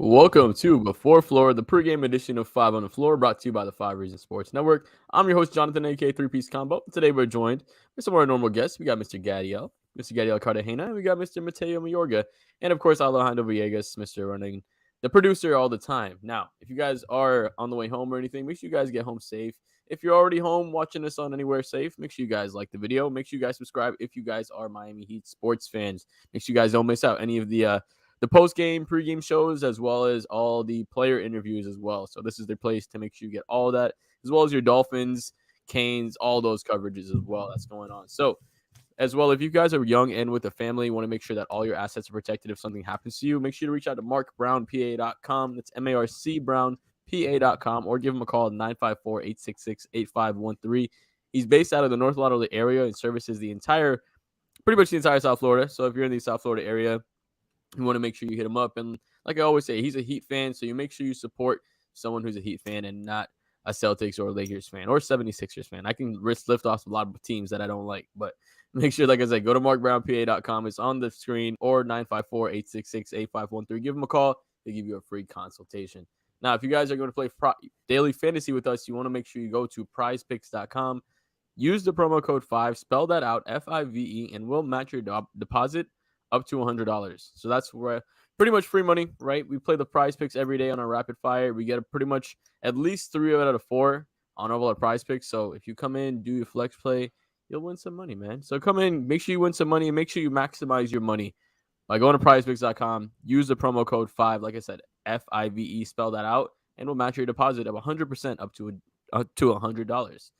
Welcome to Before Floor, the pregame edition of Five on the Floor, brought to you by the Five Reasons Sports Network. I'm your host, Jonathan, aka Three Piece Combo. Today we're joined by some of our normal guests. We got Mr. Gadiel Cartagena, and we got Mr. Mateo Mayorga, and of course, Alejandro Villegas, Mr. Running, the producer all the time. Now, if you guys are on the way home or anything, make sure you guys get home safe. If you're already home watching us on anywhere safe, make sure you guys like the video. Make sure you guys subscribe if you guys are Miami Heat sports fans. Make sure you guys don't miss out any of the post-game, pre-game shows, as well as all the player interviews as well. So this is their place to make sure you get all that, as well as your Dolphins, Canes, all those coverages as well that's going on. So as well, if you guys are young and with a family, you want to make sure that all your assets are protected if something happens to you, make sure to reach out to markbrownpa.com. That's marcbrownpa.com, or give him a call at 954-866-8513. He's based out of the North Lauderdale area and services pretty much the entire South Florida. So if you're in the South Florida area, you want to make sure you hit him up. And like I always say, he's a Heat fan, so you make sure you support someone who's a Heat fan and not a Celtics or Lakers fan or 76ers fan. I can lift off a lot of teams that I don't like, but make sure, like I said, go to markbrownpa.com. It's on the screen, or 954-866-8513. Give him a call. They give you a free consultation. Now, if you guys are going to play daily fantasy with us, you want to make sure you go to prizepicks.com. Use the promo code 5, spell that out, FIVE, and we'll match your deposit up to $100. So that's where pretty much free money, right? We play the prize picks every day on our rapid fire. We get pretty much at least 3 out of 4 on all our prize picks. So if you come in, do your flex play, you'll win some money, man. So come in, make sure you win some money, and make sure you maximize your money by going to prizepicks.com. Use the promo code 5, like I said, FIVE, spell that out, and we'll match your deposit of 100% up to $100.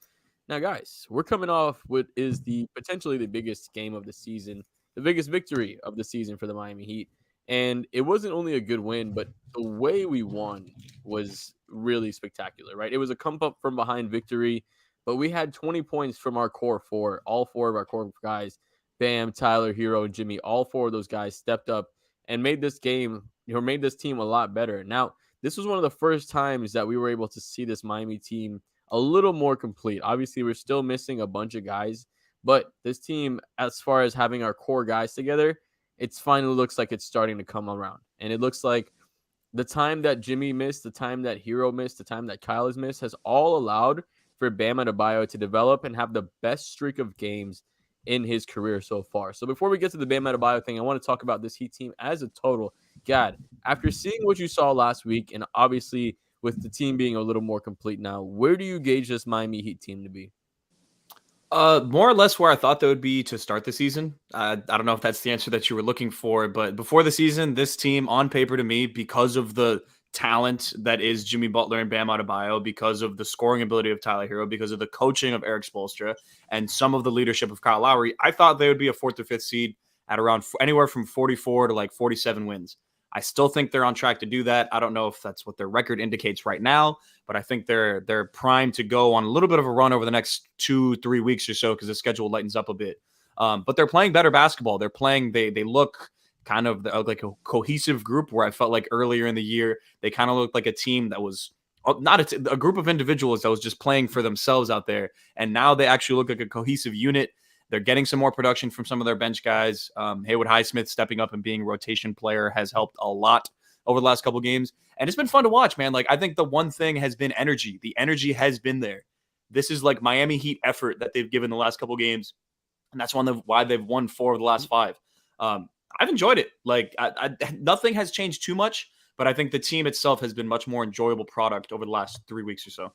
Now, guys, we're coming off what is potentially the biggest game of the season, the biggest victory of the season for the Miami Heat. And it wasn't only a good win, but the way we won was really spectacular, right? It was a come up from behind victory, but we had 20 points from our core four, all 4 of our core guys, Bam, Tyler, Hero, and Jimmy. All 4 of those guys stepped up and made this team a lot better. Now, this was one of the first times that we were able to see this Miami team a little more complete. Obviously, we're still missing a bunch of guys, but this team, as far as having our core guys together, it finally looks like it's starting to come around. And it looks like the time that Jimmy missed, the time that Hero missed, the time that Kyle has missed has all allowed for Bam Adebayo to develop and have the best streak of games in his career so far. So before we get to the Bam Adebayo thing, I want to talk about this Heat team as a total. God, after seeing what you saw last week, and obviously with the team being a little more complete now, where do you gauge this Miami Heat team to be? More or less where I thought they would be to start the season. I don't know if that's the answer that you were looking for, but before the season, this team on paper to me, because of the talent that is Jimmy Butler and Bam Adebayo, because of the scoring ability of Tyler Hero, because of the coaching of Eric Spoelstra, and some of the leadership of Kyle Lowry, I thought they would be a 4th or 5th seed at around anywhere from 44 to like 47 wins. I still think they're on track to do that. I don't know if that's what their record indicates right now, but I think they're primed to go on a little bit of a run over the next 2-3 weeks or so because the schedule lightens up a bit. But they're playing better basketball. They look kind of like a cohesive group, where I felt like earlier in the year they kind of looked like a team that was not a group of individuals that was just playing for themselves out there, and now they actually look like a cohesive unit. They're getting some more production from some of their bench guys. Haywood Highsmith stepping up and being a rotation player has helped a lot over the last couple games. And it's been fun to watch, man. Like, I think the one thing has been energy. The energy has been there. This is like Miami Heat effort that they've given the last couple games. And that's why they've won 4 of the last 5. I've enjoyed it. Like, nothing has changed too much, but I think the team itself has been much more enjoyable product over the last 3 weeks or so.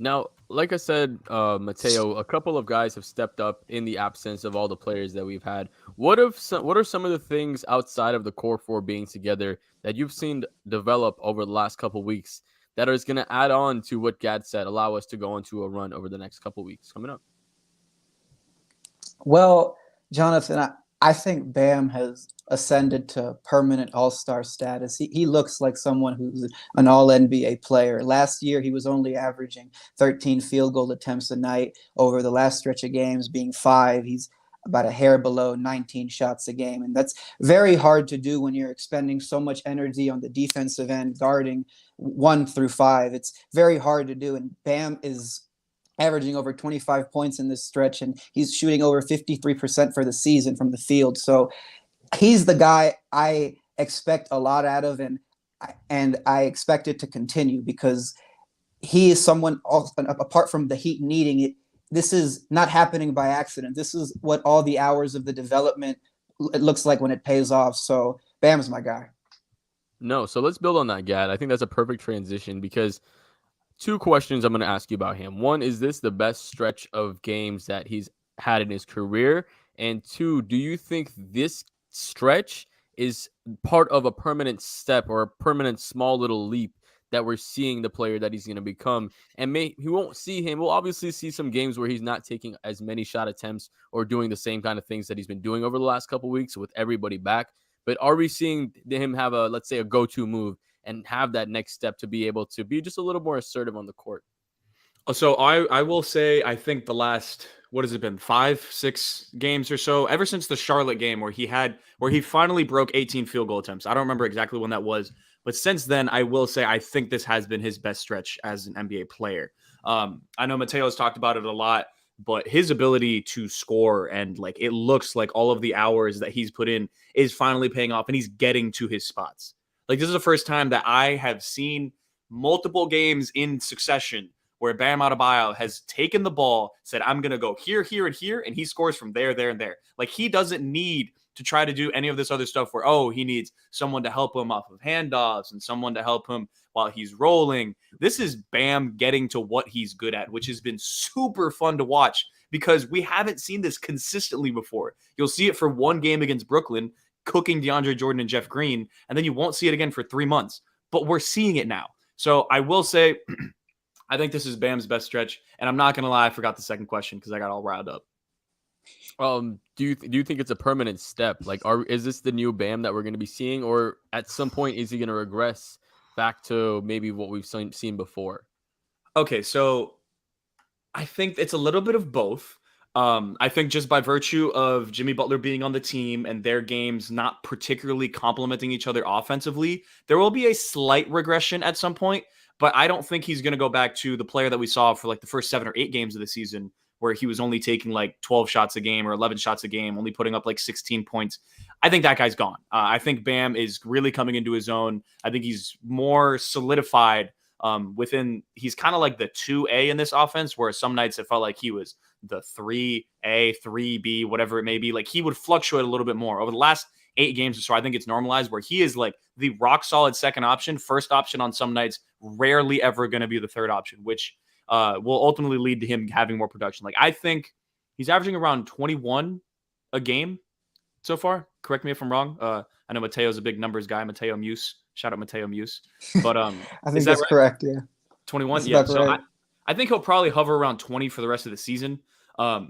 Now, like I said, Mateo, a couple of guys have stepped up in the absence of all the players that we've had. What are some of the things outside of the core 4 being together that you've seen develop over the last couple of weeks that is going to add on to what Gad said, allow us to go into a run over the next couple of weeks coming up? Well, Jonathan, I think Bam has ascended to permanent all-star status. He looks like someone who's an all-NBA player. Last year, he was only averaging 13 field goal attempts a night. Over the last stretch of games being 5, he's about a hair below 19 shots a game. And that's very hard to do when you're expending so much energy on the defensive end, guarding 1 through 5. It's very hard to do. And Bam is averaging over 25 points in this stretch, and he's shooting over 53% for the season from the field. So he's the guy I expect a lot out of, and I expect it to continue because he is someone apart from the Heat needing it. This is not happening by accident. This is what all the hours of the development it looks like when it pays off. So Bam's my guy. No, so let's build on that, Gad. I think that's a perfect transition because two questions I'm going to ask you about him. One, is this the best stretch of games that he's had in his career? And two, do you think this stretch is part of a permanent step or a permanent small little leap that we're seeing the player that he's going to become? And he won't see him. We'll obviously see some games where he's not taking as many shot attempts or doing the same kind of things that he's been doing over the last couple of weeks with everybody back. But are we seeing him have let's say, a go-to move and have that next step to be able to be just a little more assertive on the court? So I will say, I think the last, what has it been, 5-6 games or so, ever since the Charlotte game where he finally broke 18 field goal attempts. I don't remember exactly when that was, but since then, I will say I think this has been his best stretch as an NBA player. I know Mateo's talked about it a lot, but his ability to score and it looks like all of the hours that he's put in is finally paying off, and he's getting to his spots. This is the first time that I have seen multiple games in succession where Bam Adebayo has taken the ball, said, I'm going to go here, here, and here, and he scores from there, there, and there. He doesn't need to try to do any of this other stuff where, he needs someone to help him off of handoffs and someone to help him while he's rolling. This is Bam getting to what he's good at, which has been super fun to watch because we haven't seen this consistently before. You'll see it for one game against Brooklyn, cooking DeAndre Jordan and Jeff Green, and then you won't see it again for 3 months. But we're seeing it now. So I will say, I think this is Bam's best stretch, and I'm not going to lie, I forgot the second question because I got all riled up. Do you think it's a permanent step? Is this the new Bam that we're going to be seeing, or at some point is he going to regress back to maybe what we've seen before? Okay, so I think it's a little bit of both. I think just by virtue of Jimmy Butler being on the team and their games not particularly complementing each other offensively, there will be a slight regression at some point. But I don't think he's going to go back to the player that we saw for the first 7 or 8 games of the season, where he was only taking 12 shots a game or 11 shots a game, only putting up 16 points. I think that guy's gone. I think Bam is really coming into his own. I think he's more solidified he's kind of like the 2A in this offense, where some nights it felt like he was the 3A, 3B, whatever it may be. He would fluctuate a little bit more over the last 8 games or so. I think it's normalized where he is the rock solid second option, first option on some nights, rarely ever going to be the third option, which will ultimately lead to him having more production. I think he's averaging around 21 a game so far. Correct me if I'm wrong. I know Mateo's a big numbers guy. Mateo Muse. Shout out Mateo Muse. But I think that's right? Correct. Yeah. 21. Yeah. So right. I think he'll probably hover around 20 for the rest of the season. But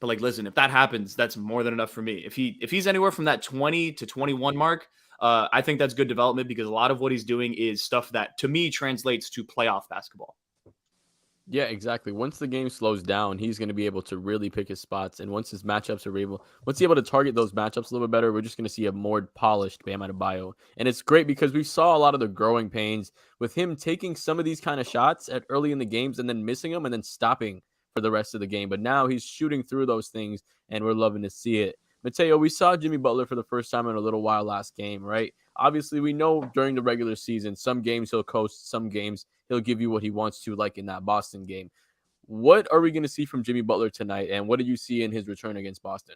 listen, if that happens, that's more than enough for me. If he's anywhere from that 20 to 21 mark, I think that's good development because a lot of what he's doing is stuff that to me translates to playoff basketball. Yeah, exactly. Once the game slows down, he's going to be able to really pick his spots. And once his matchups are once he's able to target those matchups a little bit better, we're just going to see a more polished Bam Adebayo. And it's great because we saw a lot of the growing pains with him taking some of these kind of shots at early in the games and then missing them and then stopping for the rest of the game. But now he's shooting through those things, and we're loving to see it. Mateo, we saw Jimmy Butler for the first time in a little while last game, right? Obviously, we know during the regular season, some games he'll coast, some games he'll give you what he wants to, like in that Boston game. What are we going to see from Jimmy Butler tonight, and what did you see in his return against Boston?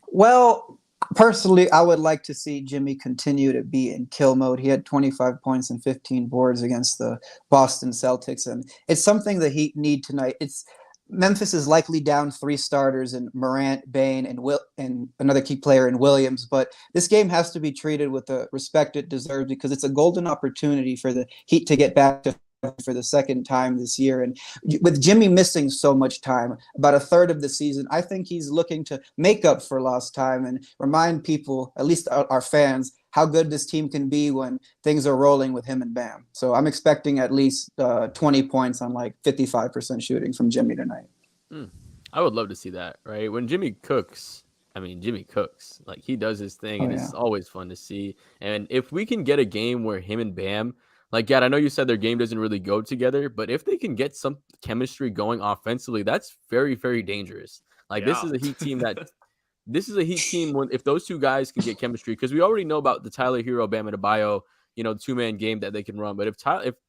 Well, personally, I would like to see Jimmy continue to be in kill mode. He had 25 points and 15 boards against the Boston Celtics, and it's something the Heat need tonight. Memphis is likely down 3 starters in Morant, Bane, and another key player in Williams. But this game has to be treated with the respect it deserves because it's a golden opportunity for the Heat to get back to for the second time this year. And with Jimmy missing so much time, about a third of the season, I think he's looking to make up for lost time and remind people, at least our fans, how good this team can be when things are rolling with him and Bam. So I'm expecting at least 20 points on 55% shooting from Jimmy tonight. I would love to see that, right? When Jimmy cooks, Jimmy cooks. He does his thing, and it's always fun to see. And if we can get a game where him and Bam, Gad, I know you said their game doesn't really go together, but if they can get some chemistry going offensively, that's very, very dangerous. This is a Heat team that this is a Heat team if those two guys can get chemistry, because we already know about the Tyler Hero, Bam Adebayo, the two-man game that they can run. But if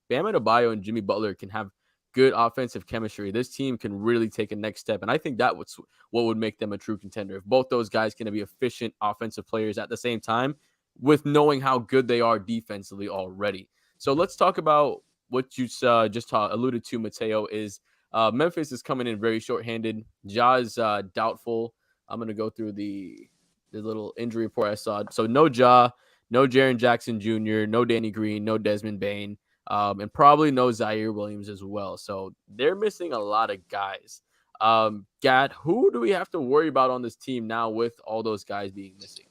Bam Adebayo and Jimmy Butler can have good offensive chemistry, this team can really take a next step. And I think that was what would make them a true contender. If both those guys can be efficient offensive players at the same time, with knowing how good they are defensively already. So let's talk about what you just alluded to, Mateo, is Memphis is coming in very shorthanded. Ja is doubtful. I'm going to go through the little injury report I saw. So no Ja, no Jaren Jackson Jr., no Danny Green, no Desmond Bane, and probably no Zaire Williams as well. So they're missing a lot of guys. Gad, who do we have to worry about on this team now with all those guys being missing?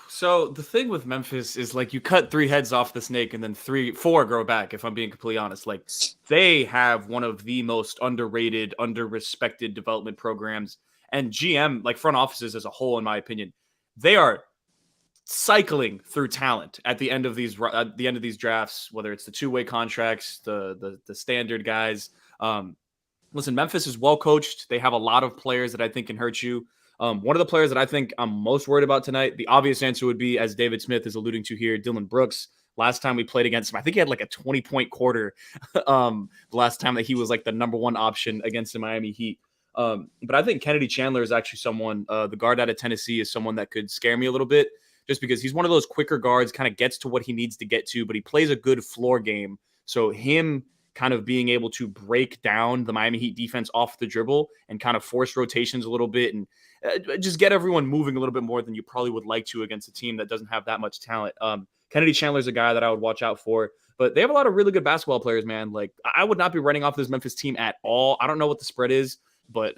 So the thing with Memphis is like you cut 3 heads off the snake and then 4 grow back, if I'm being completely honest. Like they have one of the most underrated, underrespected development programs, and GM, like front offices as a whole, in my opinion, they are cycling through talent at the end of these drafts, whether it's the 2-way contracts, the standard guys. Listen, Memphis is well coached. They have a lot of players that I think can hurt you. One of the players that I think I'm most worried about tonight, the obvious answer would be, as David Smith is alluding to here, Dylan Brooks. Last time we played against him, I think he had like a 20-point quarter. The last time that he was like the number 1 option against the Miami Heat. But I think Kennedy Chandler is actually someone, the guard out of Tennessee, is someone that could scare me a little bit, just because he's one of those quicker guards, kind of gets to what he needs to get to, but he plays a good floor game. So him kind of being able to break down the Miami Heat defense off the dribble and kind of force rotations a little bit and just get everyone moving a little bit more than you probably would like to against a team that doesn't have that much talent. Kennedy Chandler is a guy that I would watch out for, but they have a lot of really good basketball players, man. Like I would not be running off this Memphis team at all. I don't know what the spread is, but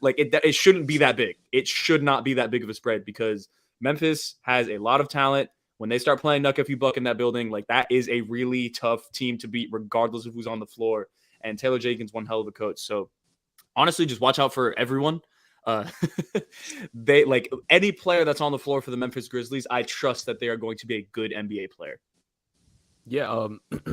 like it shouldn't be that big. It should not be that big of a spread because Memphis has a lot of talent. When they start playing Nuck If You Buck in that building, like that is a really tough team to beat regardless of who's on the floor. And Taylor Jenkins, one hell of a coach. So honestly, just watch out for everyone. They like any player that's on the floor for the Memphis Grizzlies, I trust that they are going to be a good NBA player. Yeah,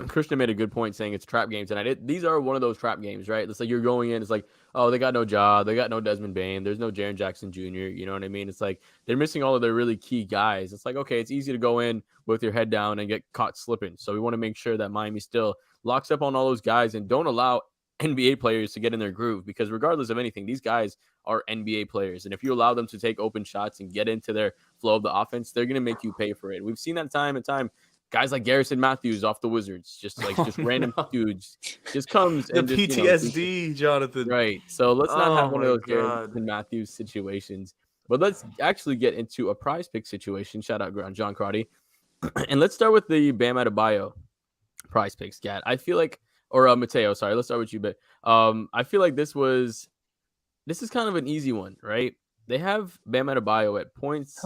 Christian made a good point saying it's trap games tonight. These are one of those trap games, right? It's like you're going in, it's like, oh, they got no Ja, they got no Desmond Bane, there's no Jaren Jackson Jr., you know what I mean? It's like they're missing all of their really key guys. It's like, okay, it's easy to go in with your head down and get caught slipping. So we want to make sure that Miami still locks up on all those guys and don't allow NBA players to get in their groove, because regardless of anything, these guys are NBA players. And if you allow them to take open shots and get into their flow of the offense, they're going to make you pay for it. We've seen that time and time. Guys like Garrison Matthews off the Wizards, just random dudes, just comes and the just, PTSD, Jonathan. Right. So let's not have one of those God. Garrison Matthews situations. But let's actually get into a prize pick situation. Shout out John Crotty. And let's start with the Bam Adebayo prize picks, Gat. I feel like, or Mateo, sorry, let's start with you. But I feel like this is kind of an easy one, right? They have Bam Adebayo at points,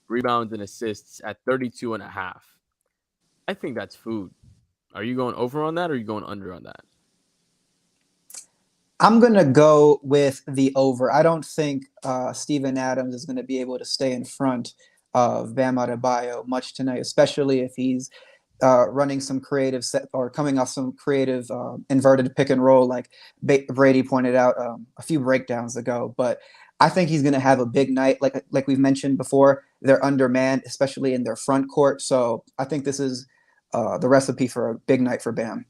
rebounds, and assists at 32.5. I think that's food. Are you going over on that or are you going under on that? I'm going to go with the over. I don't think Steven Adams is going to be able to stay in front of Bam Adebayo much tonight, especially if he's running some creative set or coming off some creative inverted pick and roll, like Brady pointed out a few breakdowns ago. But I think he's going to have a big night. Like we've mentioned before, they're undermanned, especially in their front court. So I think this is the recipe for a big night for Bam.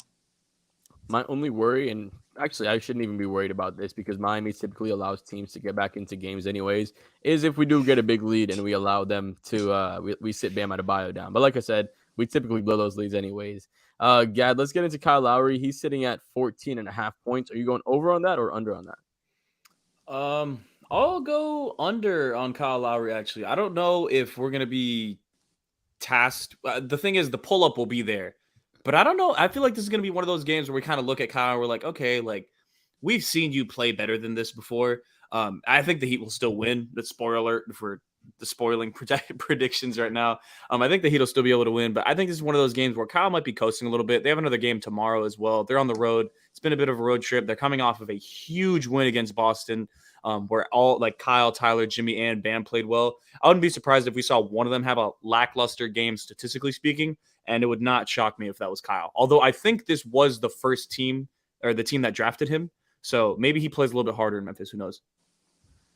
My only worry, and actually I shouldn't even be worried about this because Miami typically allows teams to get back into games anyways, is if we do get a big lead and we allow them to we sit Bam Adebayo down. But like I said, we typically blow those leads anyways. Gad, let's get into Kyle Lowry. He's sitting at 14.5 points. Are you going over on that or under on that? I'll go under on Kyle Lowry, actually. I don't know if we're going to be tasked. The thing is, the pull-up will be there. But I don't know. I feel like this is going to be one of those games where we kind of look at Kyle and we're like, okay, like we've seen you play better than this before. I think the Heat will still win. The spoiler alert for the spoiling predictions right now. I think the Heat will still be able to win, but I think this is one of those games where Kyle might be coasting a little bit. They have another game tomorrow as well. They're on the road. It's been a bit of a road trip. They're coming off of a huge win against Boston, where all like Kyle, Tyler, Jimmy, and Bam played well. I wouldn't be surprised if we saw one of them have a lackluster game, statistically speaking, and it would not shock me if that was Kyle. Although I think this was the first team or the team that drafted him, so maybe he plays a little bit harder in Memphis. Who knows?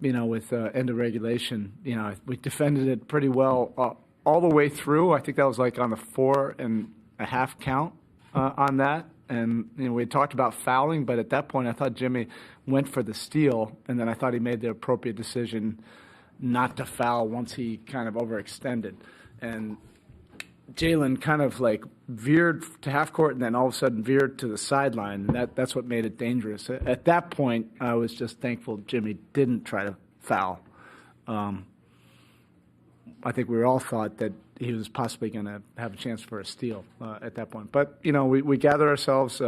with end of regulation, we defended it pretty well all the way through. I think that was like on the 4.5 count on that. And, we had talked about fouling, but at that point I thought Jimmy went for the steal, and then I thought he made the appropriate decision not to foul once he kind of overextended. And Jalen kind of like veered to half court and then all of a sudden veered to the sideline. And that's what made it dangerous. At that point, I was just thankful Jimmy didn't try to foul. I think we all thought that he was possibly going to have a chance for a steal at that point. But, we gathered ourselves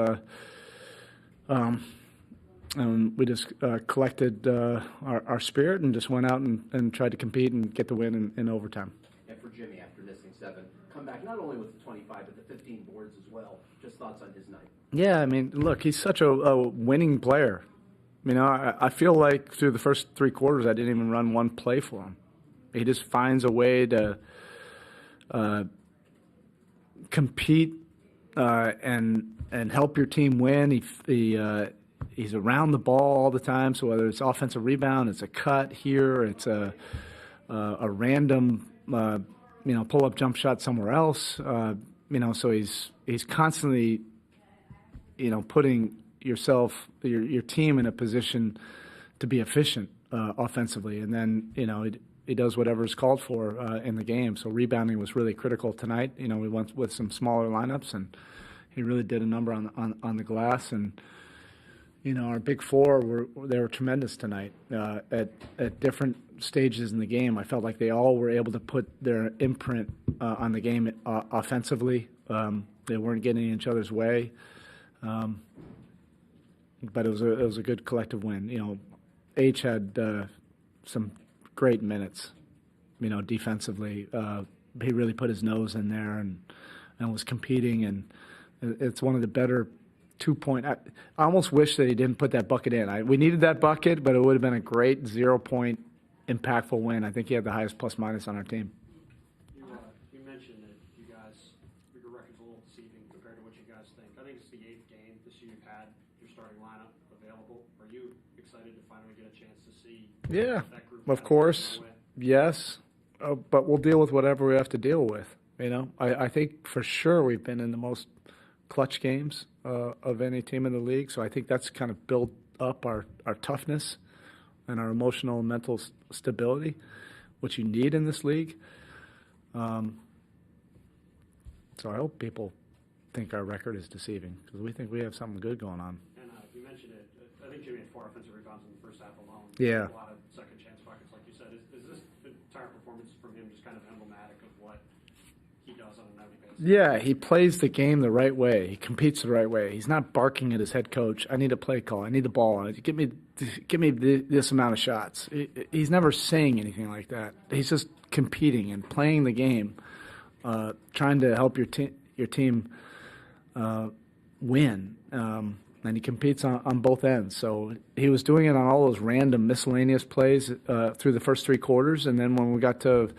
and we just collected our spirit and just went out and tried to compete and get the win in overtime. And for Jimmy, after missing 7, come back not only with the 25, but the 15 boards as well. Just thoughts on his night. Yeah, look, he's such a winning player. I feel like through the first 3 quarters, I didn't even run one play for him. He just finds a way to compete and help your team win. He's around the ball all the time. So whether it's offensive rebound, it's a cut here, it's a random pull up jump shot somewhere else. So he's constantly putting your team in a position to be efficient offensively, and then he does whatever is called for in the game. So rebounding was really critical tonight. We went with some smaller lineups, and he really did a number on the glass. And our big four they were tremendous tonight at different stages in the game. I felt like they all were able to put their imprint on the game offensively. They weren't getting in each other's way, but it was a good collective win. H had some great minutes, defensively. He really put his nose in there and was competing, and it's one of the better 2-point. I almost wish that he didn't put that bucket in. We needed that bucket, but it would have been a great 0-point impactful win. I think he had the highest plus-minus on our team. You mentioned that your record's a little deceiving compared to what you guys think. I think it's the 8th game this year you've had your starting lineup available. Are you excited to finally get a chance to see that group? Of course, yes, but we'll deal with whatever we have to deal with. I think for sure we've been in the most clutch games of any team in the league, so I think that's kind of built up our toughness and our emotional and mental stability, which you need in this league. So I hope people think our record is deceiving, because we think we have something good going on. And you mentioned it. I think Jimmy had 4 offensive rebounds in the first half alone. Yeah. A lot of second chance buckets, like you said. Is this entire performance from him just kind of emblematic of what he does on a nightly basis? Yeah, he plays the game the right way. He competes the right way. He's not barking at his head coach, I need a play call, I need the ball, give me this amount of shots. He's never saying anything like that. He's just competing and playing the game, trying to help your team win. And he competes on both ends. So he was doing it on all those random miscellaneous plays through the first 3 quarters, and then when we got to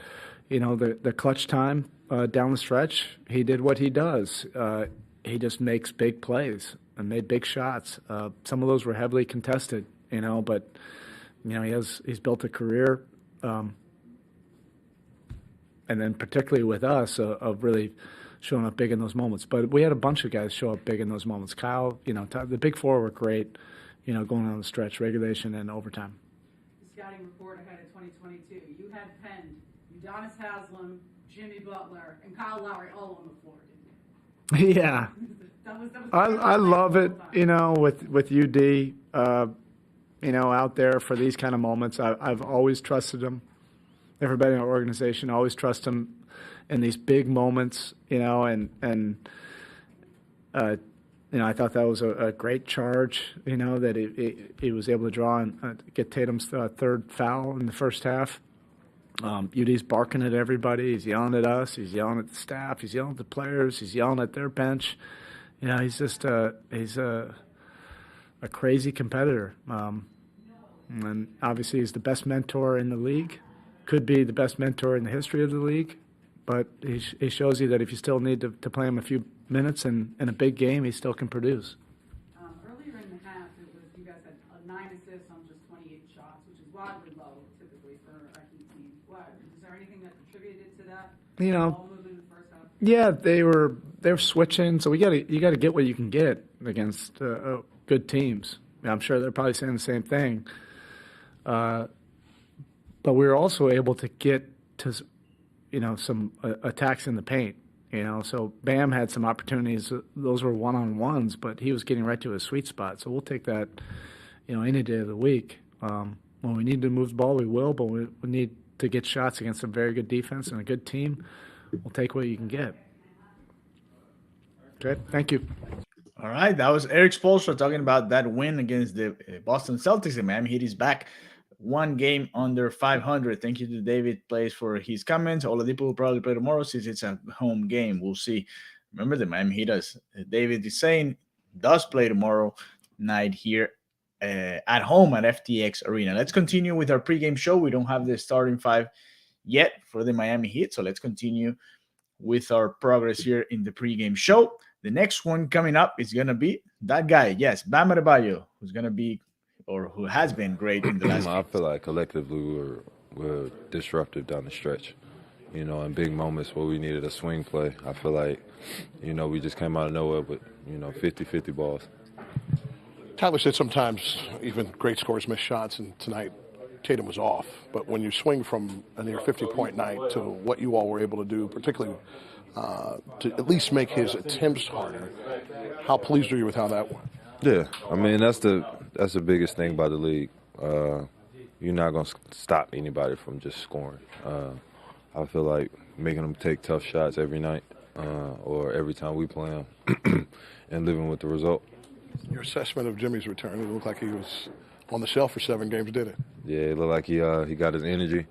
the clutch time down the stretch, he did what he does. He just makes big plays and made big shots. Some of those were heavily contested, but he's built a career, and then particularly with us of really showing up big in those moments. But we had a bunch of guys show up big in those moments. Kyle, the big four were great, going on the stretch, regulation and overtime. The scouting report ahead of 2022. You had Penn, Udonis Haslem, Jimmy Butler, and Kyle Lowry all on the floor, didn't you? Yeah. that was I love it, with UD, out there for these kind of moments. I've always trusted him. Everybody in our organization always trusts him in these big moments, and I thought that was a great charge, that he was able to draw and get Tatum's 3rd foul in the first half. UD's barking at everybody. He's yelling at us. He's yelling at the staff. He's yelling at the players. He's yelling at their bench. He's just he's a crazy competitor. And obviously he's the best mentor in the league. Could be the best mentor in the history of the league. But he shows you that if you still need to play him a few minutes in a big game, he still can produce. Earlier in the half, you guys had 9 assists on just 28 shots, which is wildly low typically for a Heat team. What is there anything that contributed to that? You know, Ball movement in the first half? yeah, they're switching, so you got to get what you can get against good teams. I'm sure they're probably saying the same thing. But we were also able to get to, some attacks in the paint. So Bam had some opportunities. Those were one-on-ones, but he was getting right to his sweet spot. So we'll take that, any day of the week. When we need to move the ball, we will, but we need to get shots against a very good defense and a good team. We'll take what you can get. Okay, thank you. All right, that was Eric Spoelstra talking about that win against the Boston Celtics. The Miami Heat is back 1 game under 500. Thank you to David Plays for his comments. Oladipo will probably play tomorrow since it's a home game. We'll see. Remember, the Miami Heat, as David is saying, does play tomorrow night here at home at FTX Arena. Let's continue with our pregame show. We don't have the starting 5 yet for the Miami Heat, so let's continue with our progress here in the pregame show. The next one coming up is going to be that guy, yes, Bam Adebayo, who's going to be, or who has been great in the last I feel like collectively we're disruptive down the stretch. In big moments where we needed a swing play, I feel like, we just came out of nowhere with, 50-50 balls. Tyler said sometimes even great scorers miss shots, and tonight Tatum was off. But when you swing from a near 50-point night to what you all were able to do, particularly to at least make his attempts harder, how pleased are you with how that went? Yeah, I mean that's the biggest thing about the league. You're not gonna stop anybody from just scoring. I feel like making them take tough shots every night or every time we play them, and living with the result. Your assessment of Jimmy's return, it looked like he was on the shelf for 7 games, did it? Yeah, it looked like he got his energy.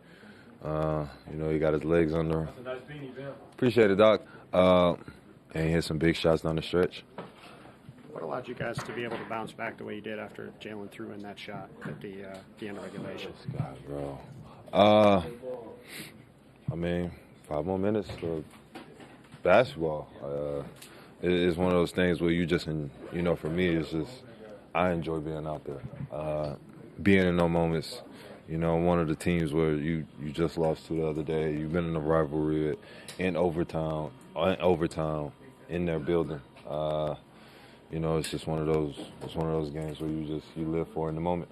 He got his legs under him. Appreciate it, Doc. And he hit some big shots down the stretch. What allowed you guys to be able to bounce back the way you did after Jalen threw in that shot at the end of regulation? God, bro. I mean, 5 more minutes for basketball. It's one of those things where you just, for me, it's just I enjoy being out there, being in those moments. One of the teams where you just lost to the other day. You've been in a rivalry in overtime in their building. It's just one of those games where you live for in the moment.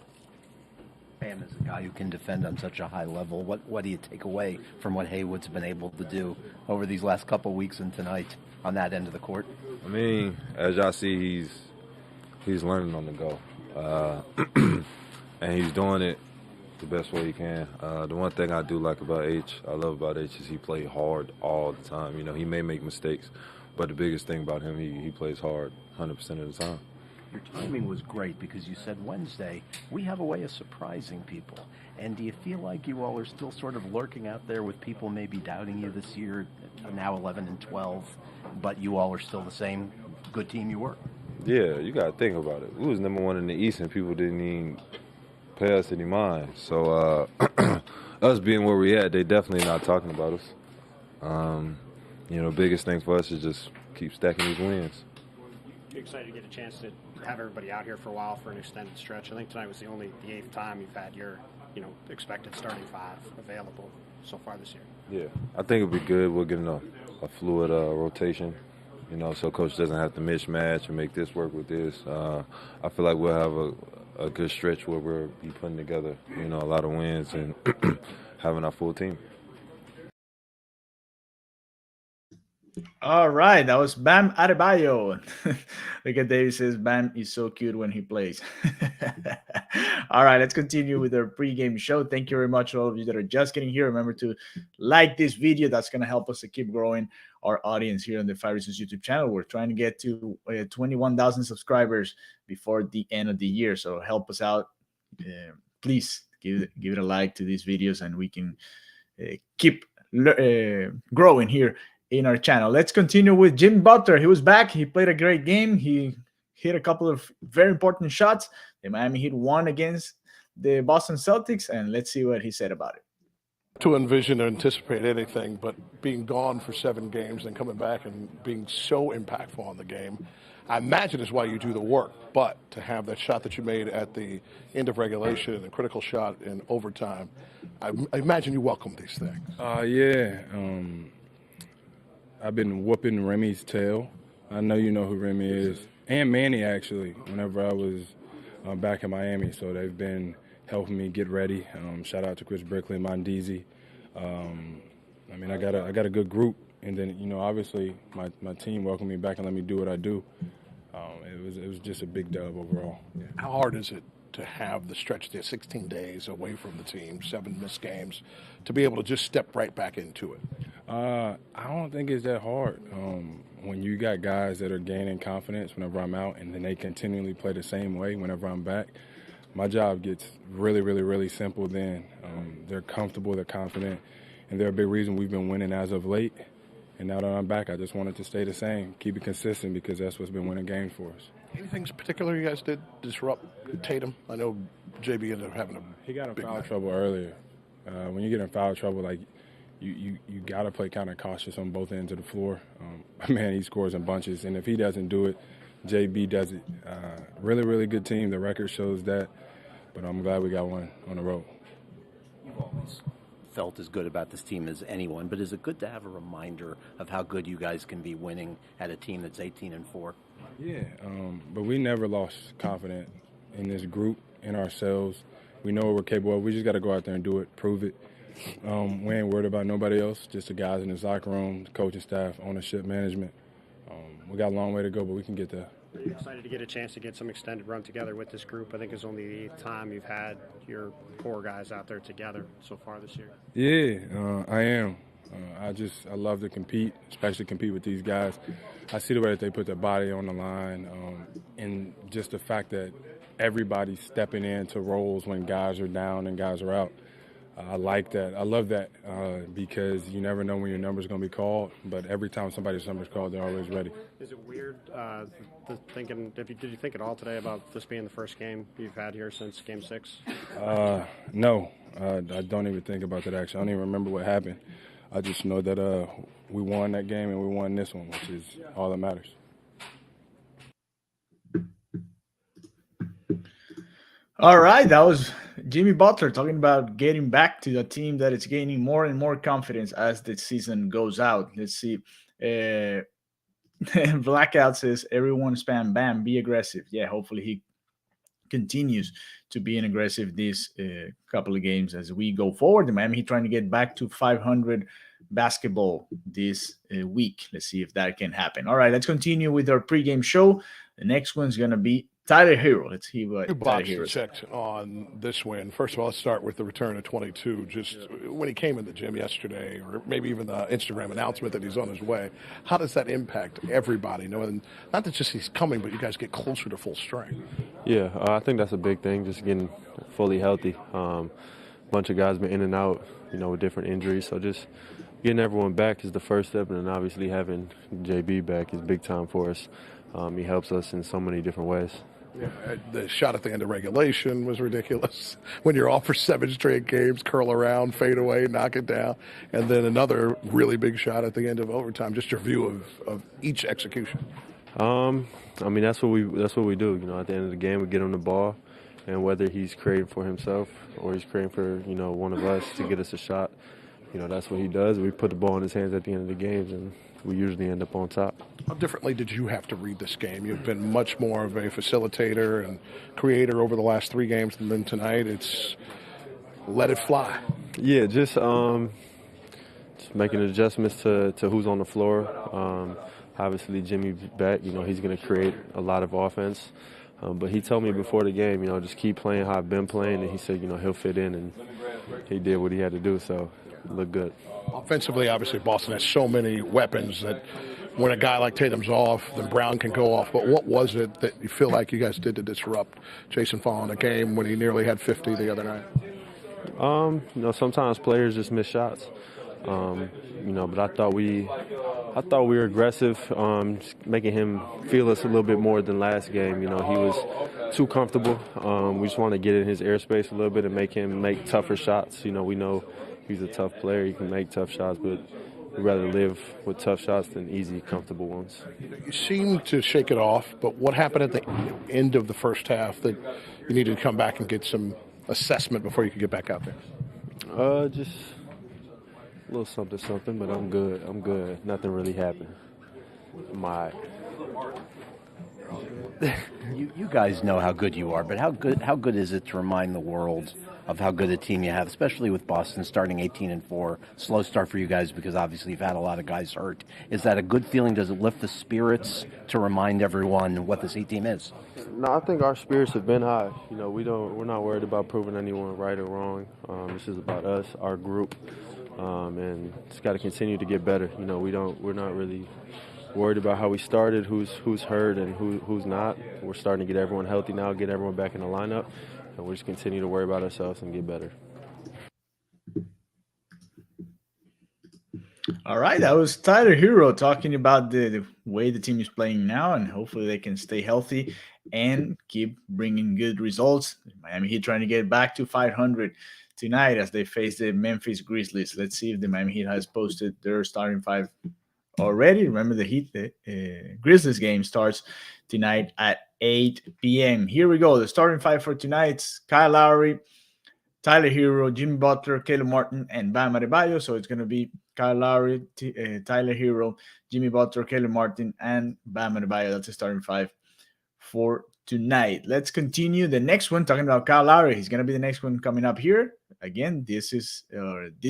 Bam is a guy who can defend on such a high level. What do you take away from what Haywood's been able to do over these last couple of weeks and tonight on that end of the court? I mean, as y'all see, he's learning on the go, and he's doing it the best way he can. The one thing I do like about I love about H, is he plays hard all the time. He may make mistakes, but the biggest thing about him, he plays hard 100% of the time. Your timing was great because you said Wednesday, we have a way of surprising people. And do you feel like you all are still sort of lurking out there with people maybe doubting you this year, now 11-12, but you all are still the same good team you were? Yeah, you got to think about it. We was number 1 in the East, and people didn't even pay us any mind. So us being where we at, they definitely not talking about us. Biggest thing for us is just keep stacking these wins. You excited to get a chance to have everybody out here for a while for an extended stretch? I think tonight was the 8th time you've had your, expected starting 5 available so far this year. Yeah, I think it'll be good. We're getting a fluid rotation, so coach doesn't have to mismatch and make this work with this. I feel like we'll have a good stretch where we'll be putting together, a lot of wins and having our full team. All right, that was Bam Adebayo. Look at David says Bam is so cute when he plays. All right, let's continue with our pregame show. Thank you very much to all of you that are just getting here. Remember to like this video. That's going to help us to keep growing our audience here on the 5 Reasons YouTube channel. We're trying to get to 21,000 subscribers before the end of the year. So help us out. Please give it a like to these videos, and we can keep growing here in our channel. Let's continue with Jimmy Butler. He was back. He played a great game. He hit a couple of very important shots. The Miami Heat won against the Boston Celtics, and let's see what he said about it. To envision or anticipate anything, but being gone for 7 games and coming back and being so impactful on the game, I imagine is why you do the work. But to have that shot that you made at the end of regulation and a critical shot in overtime, I imagine you welcome these things. Yeah. I've been whooping Remy's tail. I know you know who Remy is. And Manny, actually, whenever I was back in Miami. So they've been helping me get ready. Shout out to Chris Brickley and Mondesi. I mean, I got a good group. And then, you know, obviously my team welcomed me back and let me do what I do. It was just a big dub overall. Yeah. How hard is it to have the stretch there, 16 days away from the team, 7 missed games, to be able to just step right back into it? I don't think it's that hard. When you got guys that are gaining confidence whenever I'm out and then they continually play the same way whenever I'm back, my job gets really, really, really simple then. They're comfortable, they're confident, and they're a big reason we've been winning as of late. And now that I'm back, I just wanted to stay the same, keep it consistent, because that's what's been winning games for us. Anything particular you guys did disrupt Tatum? I know JB ended up having He got in big foul night. trouble earlier. When you get in foul trouble, like you got to play kind of cautious on both ends of the floor. Man, he scores in bunches, and if he doesn't do it, JB does it. Really, really good team. The record shows that, but I'm glad we got one on the road. You've always felt as good about this team as anyone, but is it good to have a reminder of how good you guys can be winning at a team that's 18-4? Yeah, but we never lost confidence in this group, in ourselves. We know what we're capable of. We just got to go out there and do it, prove it. We ain't worried about nobody else, just the guys in the locker room, the coaching staff, ownership, management. We got a long way to go, but we can get there. Are you excited to get a chance to get some extended run together with this group? I think it's only the 8th time you've had your 4 guys out there together so far this year. Yeah, I am. I love to compete, especially compete with these guys. I see the way that they put their body on the line, and just the fact that everybody's stepping into roles when guys are down and guys are out. I like that. I love that because you never know when your number's going to be called, but every time somebody's number's called, they're always ready. Is it weird did you think at all today about this being the first game you've had here since Game 6? No, I don't even think about that, actually. I don't even remember what happened. I just know that we won that game and we won this one, which is all that matters. All right, that was Jimmy Butler talking about getting back to the team that is gaining more and more confidence as the season goes out. Let's see. Blackout says, everyone spam, bam, be aggressive. Yeah, hopefully he continues to be an aggressive these couple of games as we go forward. The Miami Heat trying to get back to 500 basketball this week. Let's see if that can happen. All right, let's continue with our pregame show. The next one's going to be Tyler Hero. Let's see what Tyler Hero checked on this win. First of all, let's start with the return of 22. Just when he came in the gym yesterday, or maybe even the Instagram announcement that he's on his way, how does that impact everybody? Knowing not that just he's coming, but you guys get closer to full strength. Yeah, I think that's a big thing, just getting fully healthy. A bunch of guys been in and out, with different injuries. So just getting everyone back is the first step, and then obviously having JB back is big time for us. He helps us in so many different ways. Yeah, the shot at the end of regulation was ridiculous. When you're off for 7 straight games, curl around, fade away, knock it down, and then another really big shot at the end of overtime. Just your view of each execution. That's what we do. At the end of the game, we get him the ball, and whether he's creating for himself or he's creating for one of us to get us a shot, that's what he does. We put the ball in his hands at the end of the games, and we usually end up on top. How differently did you have to read this game? You've been much more of a facilitator and creator over the last 3 games than tonight. It's let it fly. Yeah, just making adjustments to who's on the floor. Obviously, Jimmy's back. He's going to create a lot of offense. But he told me before the game, just keep playing how I've been playing. And he said, he'll fit in. And he did what he had to do, so it looked good. Offensively, obviously, Boston has so many weapons that when a guy like Tatum's off, then Brown can go off. But what was it that you feel like you guys did to disrupt Jason Fall in a game when he nearly had 50 the other night? Sometimes players just miss shots. But I thought we were aggressive, making him feel us a little bit more than last game. He was too comfortable. We just want to get in his airspace a little bit and make him make tougher shots. We know he's a tough player. He can make tough shots, but we'd rather live with tough shots than easy, comfortable ones. You seem to shake it off, but what happened at the end of the first half that you needed to come back and get some assessment before you could get back out there? Just a little something, but I'm good. I'm good. Nothing really happened. I'm all right. You guys know how good you are, but how good is it to remind the world of how good a team you have, especially with Boston starting 18-4, slow start for you guys because obviously you've had a lot of guys hurt. Is that a good feeling? Does it lift the spirits to remind everyone what this Heat team is? No, I think our spirits have been high. You know, we're not worried about proving anyone right or wrong. This is about us, our group, and it's got to continue to get better. You know, we're not really worried about how we started, who's hurt and who's not. We're starting to get everyone healthy now, get everyone back in the lineup, and we'll just continue to worry about ourselves and get better. All right, that was Tyler Hero talking about the way the team is playing now, and hopefully they can stay healthy and keep bringing good results. Miami Heat trying to get back to 500 tonight as they face the Memphis Grizzlies. Let's see if the Miami Heat has posted their starting five already. Remember, the Grizzlies game starts tonight at 8 p.m. Here we go. The starting five for tonight's Kyle Lowry, Tyler Hero, Jimmy Butler, Caleb Martin, and Bam Adebayo. So it's going to be Kyle Lowry, Tyler Hero, Jimmy Butler, Caleb Martin, and Bam Adebayo. That's the starting five for tonight. Let's continue. The next one, talking about Kyle Lowry. He's going to be the next one coming up here. Again, this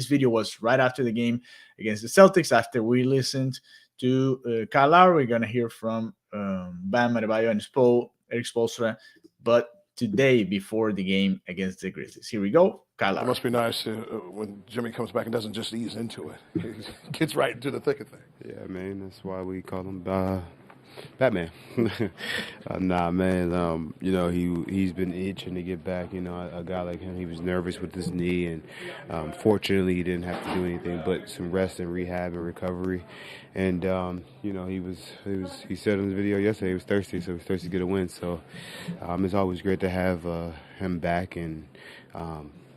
video was right after the game against the Celtics. After we listened to Kyle Lowry, we're going to hear from Bam Adebayo and Eric Spoelstra, but today before the game against the Grizzlies. Here we go. Kyle Lowry. It must be nice when Jimmy comes back and doesn't just ease into it. He gets right into the thick of things. Yeah, man, that's why we call him Batman. Nah, man. You know, he's been itching to get back. You know, a guy like him, he was nervous with his knee, and fortunately, he didn't have to do anything but some rest and rehab and recovery. And you know, he said in the video yesterday he was thirsty, so he was thirsty to get a win. So it's always great to have him back and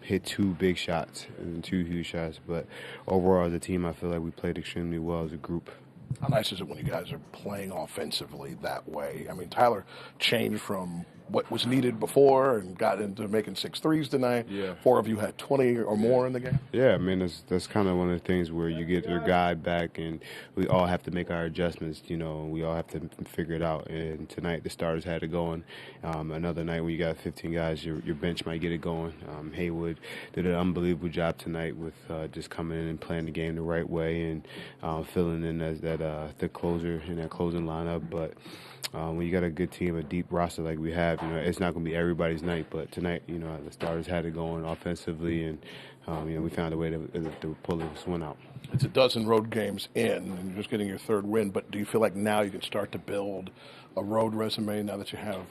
hit two big shots and two huge shots. But overall, as a team, I feel like we played extremely well as a group. How nice is it when you guys are playing offensively that way? I mean, Tyler changed from what was needed before and got into making 6 threes tonight. Yeah. 4 of you had 20 or more in the game. Yeah, I mean, that's kind of one of the things where you get your guy back and we all have to make our adjustments. You know, we all have to figure it out. And tonight the starters had it going. Another night when you got 15 guys, your bench might get it going. Haywood did an unbelievable job tonight with just coming in and playing the game the right way and filling in as the closer in that closing lineup. But when you got a good team, a deep roster like we have, you know, it's not going to be everybody's night. But tonight, you know, the starters had it going offensively, and you know, we found a way to pull this one out. It's a dozen road games in, and you're just getting your 3rd win. But do you feel like now you can start to build a road resume now that you have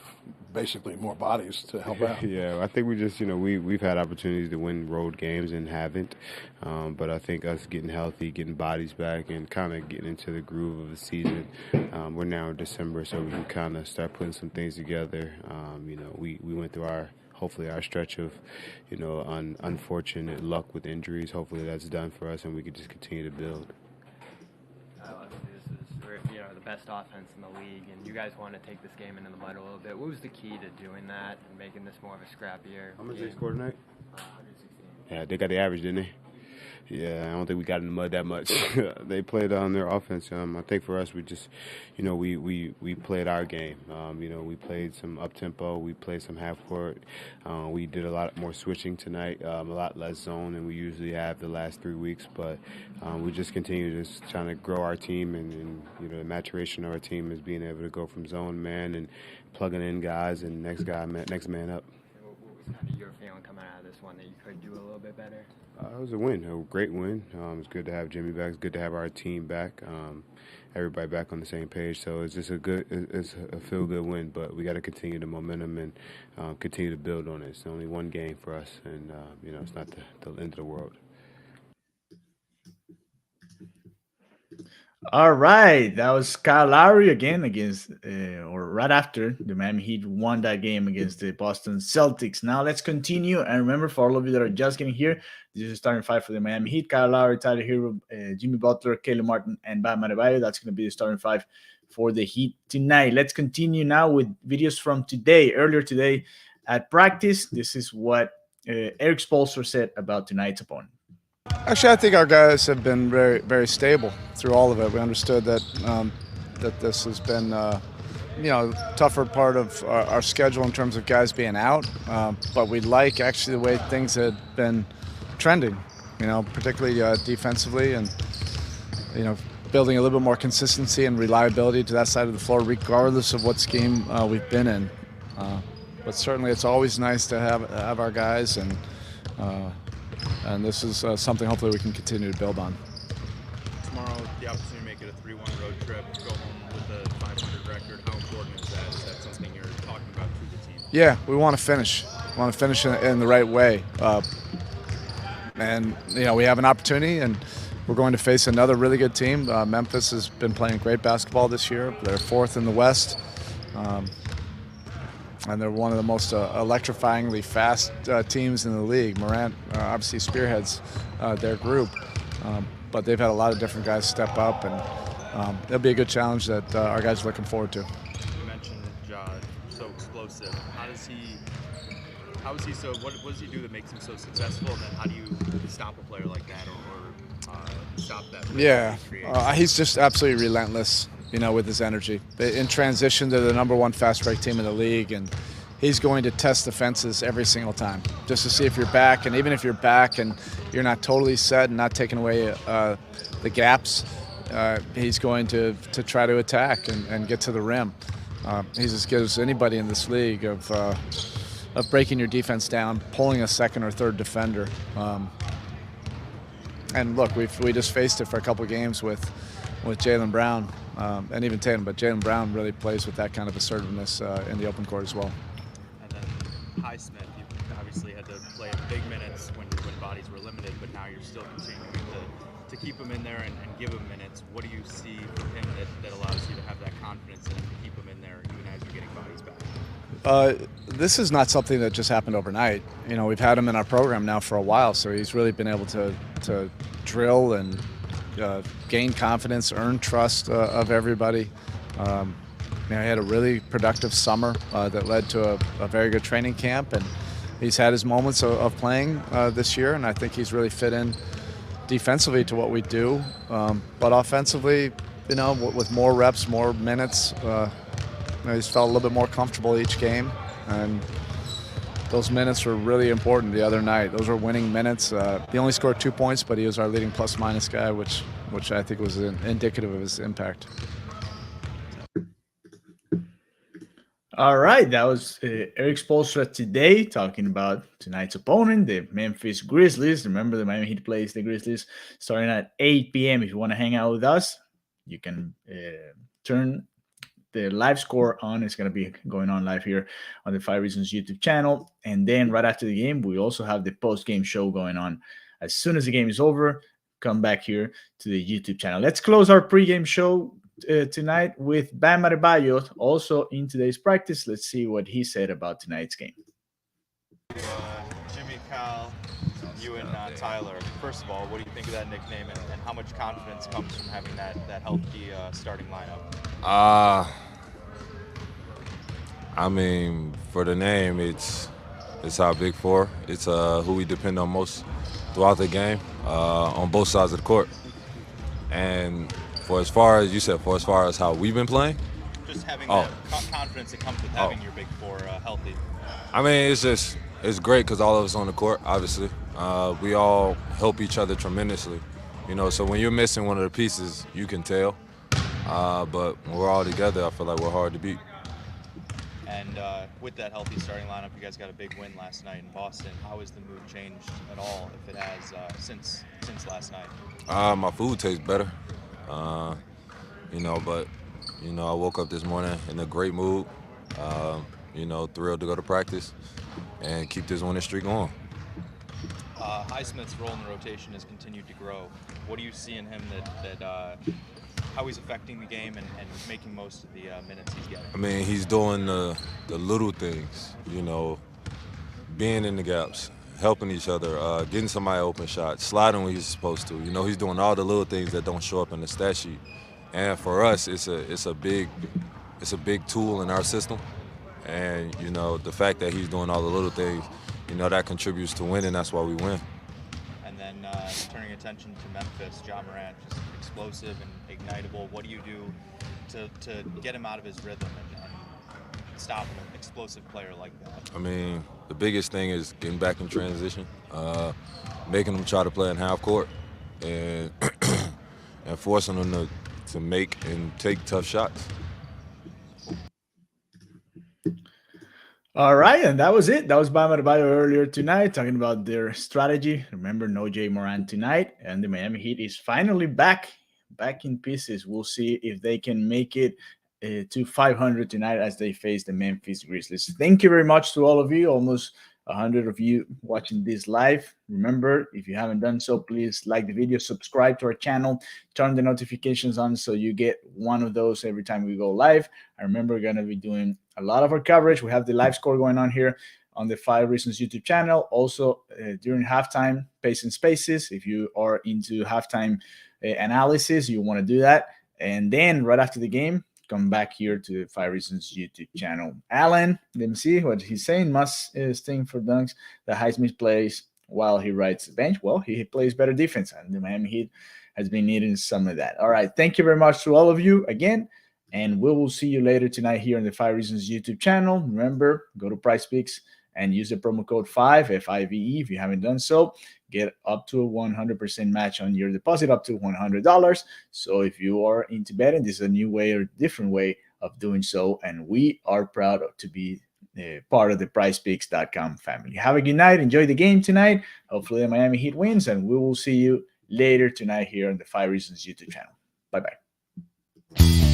basically more bodies to help out? Yeah, I think we just, you know, we've had opportunities to win road games and haven't. But I think us getting healthy, getting bodies back, and kind of getting into the groove of the season. We're now in December, so we can kind of start putting some things together. You know, we went through hopefully our stretch of, you know, unfortunate luck with injuries. Hopefully that's done for us and we can just continue to build. You know, the best offense in the league, and you guys want to take this game into the mud a little bit. What was the key to doing that and making this more of a scrappier? How much they scored tonight? 116. Yeah, they got the average, didn't they? Yeah, I don't think we got in the mud that much. They played on their offense. I think for us, we just, you know, we played our game. You know, we played some up-tempo. We played some half-court. We did a lot more switching tonight, a lot less zone than we usually have the last 3 weeks. But we just continue to trying to grow our team, and you know, the maturation of our team is being able to go from zone to man and plugging in guys and next man up. What was kind of your feeling coming out of this one, that you could do a little bit better? It was a win, a great win. It's good to have Jimmy back. It's good to have our team back. Everybody back on the same page. So it's just it's a feel-good win. But we got to continue the momentum and continue to build on it. It's only one game for us, and you know, it's not the end of the world. All right, that was Kyle Lowry again against, or right after the Miami Heat won that game against the Boston Celtics. Now let's continue. And remember, for all of you that are just getting here, this is starting five for the Miami Heat: Kyle Lowry, Tyler Hero, Jimmy Butler, Caleb Martin, and Bam Adebayo. That's going to be the starting five for the Heat tonight. Let's continue now with videos from today. Earlier today at practice, this is what Eric Spoelstra said about tonight's opponent. Actually, I think our guys have been very, very stable through all of it. We understood that that this has been, tougher part of our schedule in terms of guys being out. But we like actually the way things had been trending, particularly defensively, and building a little bit more consistency and reliability to that side of the floor, regardless of what scheme we've been in. But certainly, it's always nice to have our guys and this is something hopefully we can continue to build on. Tomorrow, the opportunity to make it a 3-1 road trip, go home with a 500 record. How important is that? Is that something you're talking about to the team? Yeah, we want to finish. We want to finish in the right way. And, we have an opportunity, and we're going to face another really good team. Memphis has been playing great basketball this year. They're fourth in the West. And they're one of the most electrifyingly fast teams in the league. Morant obviously spearheads their group, but they've had a lot of different guys step up, and it'll be a good challenge that our guys are looking forward to. You mentioned Ja, so explosive. How is he so? What does he do that makes him so successful? And then how do you stop a player like that, or stop that? Yeah, he's just absolutely relentless. With his energy. In transition to the #1 fast break team in the league, and he's going to test the fences every single time just to see if you're back. And even if you're back and you're not totally set and not taking away the gaps, he's going to try to attack and get to the rim. He's as good as anybody in this league of breaking your defense down, pulling a second or third defender. And look, we just faced it for a couple of games with Jaylen Brown. And even Tatum, but Jaylen Brown really plays with that kind of assertiveness in the open court as well. And then Highsmith, you obviously had to play big minutes when bodies were limited, but now you're still continuing to keep him in there and give him minutes. What do you see from him that allows you to have that confidence in him to keep him in there even as you're getting bodies back? This is not something that just happened overnight. We've had him in our program now for a while, so he's really been able to drill and gain confidence, earn trust of everybody. He had a really productive summer that led to a very good training camp, and he's had his moments of playing this year, and I think he's really fit in defensively to what we do. But offensively, with more reps, more minutes, he's felt a little bit more comfortable each game, and those minutes were really important the other night. Those were winning minutes. He only scored 2 points, but he was our leading plus-minus guy, which I think was indicative of his impact. All right, that was Eric Spoelstra today talking about tonight's opponent, the Memphis Grizzlies. Remember, the Miami Heat plays the Grizzlies starting at 8 p.m. If you want to hang out with us, you can turn the live score on. It's going to be going on live here on the 5 Reasons YouTube channel. And then right after the game, we also have the post-game show going on. As soon as the game is over, come back here to the YouTube channel. Let's close our pregame show tonight with Bam Adebayo, also in today's practice. Let's see what he said about tonight's game. Jimmy, Kyle, you and Tyler, first of all, what do you think of that nickname, and how much confidence comes from having that healthy starting lineup? I mean, for the name, it's our big four. It's who we depend on most throughout the game, on both sides of the court. And for as far as how we've been playing, just having that confidence that comes with having your big four healthy. I mean, it's great because all of us on the court, obviously, we all help each other tremendously. So when you're missing one of the pieces, you can tell. But when we're all together, I feel like we're hard to beat. And with that healthy starting lineup, you guys got a big win last night in Boston. How has the mood changed at all, if it has, since last night? My food tastes better, but I woke up this morning in a great mood, thrilled to go to practice and keep this winning streak going. Highsmith's role in the rotation has continued to grow. What do you see in him that how he's affecting the game and making most of the minutes he's getting. I mean, he's doing the little things, you know, being in the gaps, helping each other, getting somebody open shot, sliding when he's supposed to. You know, he's doing all the little things that don't show up in the stat sheet. And for us, it's a big tool in our system. And, you know, the fact that he's doing all the little things, you know, that contributes to winning. That's why we win. And then turning attention to Memphis, John Morant, just explosive and ignitable. What do you do to get him out of his rhythm and stop an explosive player like that? I mean, the biggest thing is getting back in transition, making them try to play in half court, and and forcing them to make and take tough shots. All right, and that was it. That was Bam Adebayo earlier tonight, talking about their strategy. Remember, no Jay Morant tonight, and the Miami Heat is finally back in pieces. We'll see if they can make it to 500 tonight as they face the Memphis Grizzlies. Thank you very much to all of you, almost 100 of you watching this live. Remember, if you haven't done so, please like the video, subscribe to our channel, turn the notifications on so you get one of those every time we go live. I remember we're going to be doing a lot of our coverage. We have the live score going on here on the 5 Reasons YouTube channel. Also, during halftime, Pace and Spaces. If you are into halftime analysis, you want to do that. And then right after the game, come back here to the 5 Reasons YouTube channel. Alan, let me see what he's saying. Must sting for dunks. The Highsmith plays while he rides the bench. Well, he plays better defense, and the Miami Heat has been needing some of that. All right, thank you very much to all of you again, and we will see you later tonight here on the 5 Reasons YouTube channel. Remember, go to PrizePicks and use the promo code 5, F-I-V-E, if you haven't done so. Get up to a 100% match on your deposit, up to $100. So if you are into betting, this is a new way or different way of doing so. And we are proud to be part of the PrizePicks.com family. Have a good night. Enjoy the game tonight. Hopefully the Miami Heat wins, and we will see you later tonight here on the 5 Reasons YouTube channel. Bye-bye.